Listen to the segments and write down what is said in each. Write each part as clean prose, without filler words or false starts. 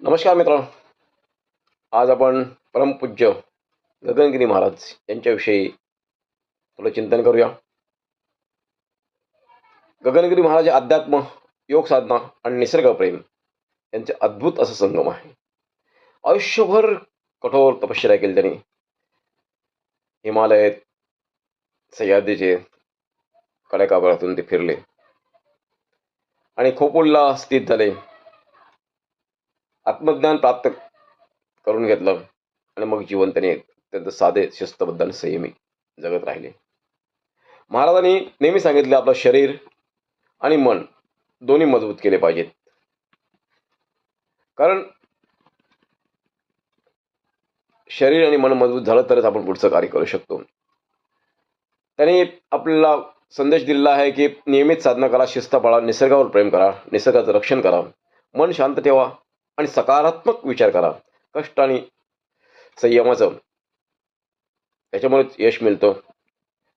नमस्कार मित्रांनो. आज आपण परमपूज्य गगनगिरी महाराज यांच्याविषयी थोडं चिंतन करूया. गगनगिरी महाराज हे अध्यात्म, योग साधना आणि निसर्ग प्रेम यांचे अद्भुत असं संगम आहे. आयुष्यभर कठोर तपश्चर्या केली त्यांनी. हिमालयात सह्याद्रीचे कड्याकाभरातून ते फिरले आणि खोपोलला स्थित झाले. आत्मज्ञान प्राप्त करून घेतलं आणि मग जीवन त्यांनी अत्यंत साधे, शिस्तबद्ध आणि संयमी जगत राहिले. महाराजांनी नेहमी सांगितले, आपलं शरीर आणि मन दोन्ही मजबूत केले पाहिजेत. कारण शरीर आणि मन मजबूत झालं तरच आपण पुढचं कार्य करू शकतो. त्यांनी आपल्याला संदेश दिलेला आहे की नियमित साधना करा, शिस्त पाळा, निसर्गावर प्रेम करा, निसर्गाचं रक्षण करा, मन शांत ठेवा आणि सकारात्मक विचार करा. कष्ट आणि संयमाचं याच्यामुळेच यश मिळतं.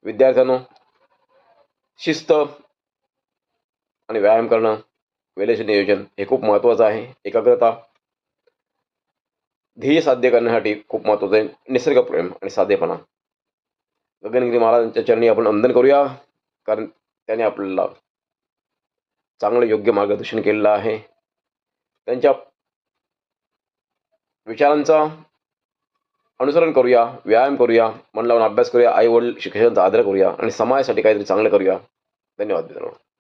विद्यार्थ्यांनो, शिस्त आणि व्यायाम करणं, वेळेचे नियोजन हे खूप महत्त्वाचं आहे. एकाग्रता, ध्येय साध्य करण्यासाठी खूप महत्त्वाचं आहे. निसर्गप्रेम आणि साधेपणा. गगनगिरी महाराजांच्या चरणी आपण वंदन करूया, कारण त्याने आपल्याला चांगलं योग्य मार्गदर्शन केलेलं आहे. त्यांच्या विचारांचा अनुसरण करूया, व्यायाम करूया, मन लावून अभ्यास करूया, आई वडील शिक्षकांचा आदर करूया आणि समाजासाठी काहीतरी चांगलं करूया. धन्यवाद मित्रांनो.